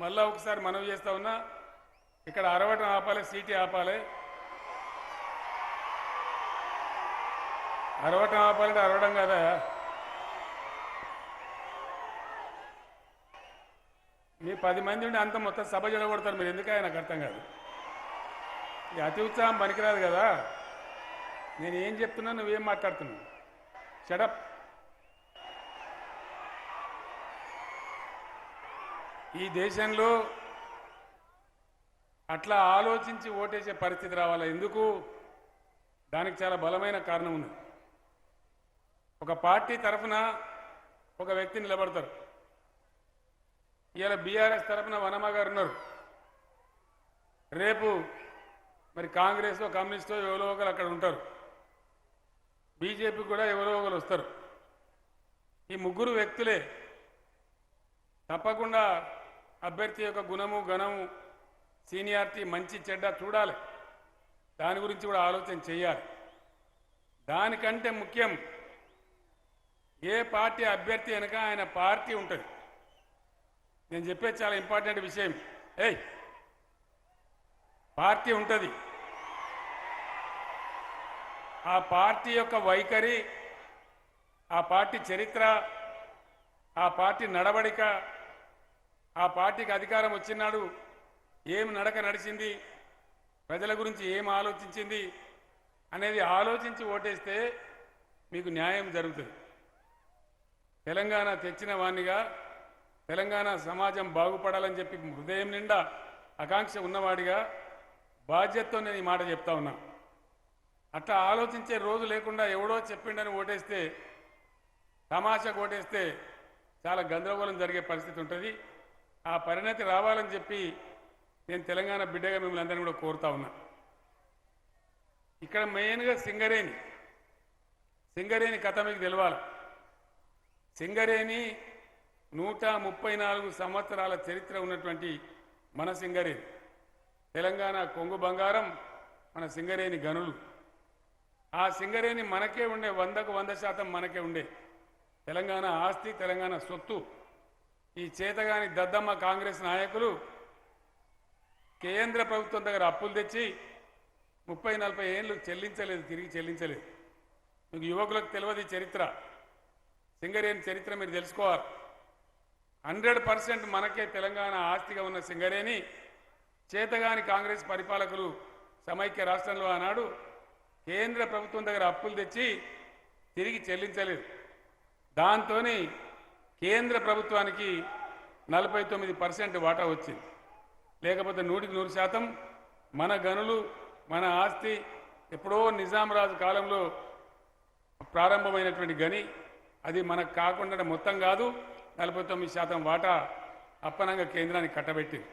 మళ్ళా ఒకసారి మనవి చేస్తా ఉన్నా, ఇక్కడ అరవటం ఆపాలి, సీటీ ఆపాలి. అరవటం ఆపాలంటే అరవడం కదా, మీ 10 మంది ఉండి అంత మొత్తం సభ జడగొడతారు. మీరు ఎందుకు నాకు అర్థం కాదు. ఈ అతి ఉత్సాహం పనికిరాదు కదా. నేను ఏం చెప్తున్నా, నువ్వేం మాట్లాడుతున్నావు? షడప్. ఈ దేశంలో అట్లా ఆలోచించి ఓటేసే పరిస్థితి రావాలా? ఎందుకు? దానికి చాలా బలమైన కారణం ఉంది. ఒక పార్టీ తరఫున ఒక వ్యక్తి నిలబడతారు. ఇవాళ బీఆర్ఎస్ తరఫున వనమ గారు ఉన్నారు. రేపు మరి కాంగ్రెస్ కమ్యూనిస్టో ఎవరో ఒకరు అక్కడ ఉంటారు. బీజేపీ కూడా ఎవరో ఒకరు వస్తారు. ఈ ముగ్గురు వ్యక్తులే తప్పకుండా అభ్యర్థి యొక్క గుణము, గణము, సీనియారిటీ, మంచి చెడ్డ చూడాలి. దాని గురించి కూడా ఆలోచన చేయాలి. దానికంటే ముఖ్యం ఏ పార్టీ అభ్యర్థి వెనక ఆయన పార్టీ ఉంటుంది. నేను చెప్పేది చాలా ఇంపార్టెంట్ విషయం. పార్టీ ఉంటుంది. ఆ పార్టీ యొక్క వైఖరి, ఆ పార్టీ చరిత్ర, ఆ పార్టీ నడవడిక, ఆ పార్టీకి అధికారం వచ్చినాడు ఏం నడక నడిచింది, ప్రజల గురించి ఏం ఆలోచించింది అనేది ఆలోచించి ఓటేస్తే మీకు న్యాయం జరుగుతుంది. తెలంగాణ తెచ్చిన వాణ్ణిగా, తెలంగాణ సమాజం బాగుపడాలని చెప్పి హృదయం నిండా ఆకాంక్ష ఉన్నవాడిగా బాధ్యతతో నేను ఈ మాట చెప్తా ఉన్నా. అట్లా ఆలోచించే రోజు లేకుండా ఎవడో చెప్పిండని ఓటేస్తే, తమాషాకు ఓటేస్తే చాలా గందరగోళం జరిగే పరిస్థితి ఉంటుంది. ఆ పరిణతి రావాలని చెప్పి నేను తెలంగాణ బిడ్డగా మిమ్మల్ని అందరినీ కూడా కోరుతా ఉన్నా. ఇక్కడ మెయిన్గా సింగరేణి కథ మీకు తెలవాలి. సింగరేణి 134 సంవత్సరాల చరిత్ర ఉన్నటువంటి మన సింగరేణి, తెలంగాణ కొంగు బంగారం, మన సింగరేణి గనులు. ఆ సింగరేణి మనకే ఉండే, 100కు 100% మనకే ఉండే తెలంగాణ ఆస్తి, తెలంగాణ సొత్తు. ఈ చేతగాని దద్దమ్మ కాంగ్రెస్ నాయకులు కేంద్ర ప్రభుత్వం దగ్గర అప్పులు తెచ్చి 30-40 ఏళ్ళు చెల్లించలేదు, తిరిగి చెల్లించలేదు. మీకు యువకులకు తెలియదు చరిత్ర, సింగరేణి చరిత్ర మీరు తెలుసుకోవాలి. 100% మనకే తెలంగాణ ఆస్తిగా ఉన్న సింగరేణి చేతగాని కాంగ్రెస్ పరిపాలకులు సమైక్య రాష్ట్రంలో ఆనాడు కేంద్ర ప్రభుత్వం దగ్గర అప్పులు తెచ్చి తిరిగి చెల్లించలేదు. దాంతో కేంద్ర ప్రభుత్వానికి 49% వాటా వచ్చింది. లేకపోతే 100% మన గనులు, మన ఆస్తి ఎప్పుడో నిజాం రాజు కాలంలో ప్రారంభమైనటువంటి గని, అది మనకు కాకుండా మొత్తం కాదు 49% వాటా అప్పనంగా కేంద్రానికి కట్టబెట్టింది.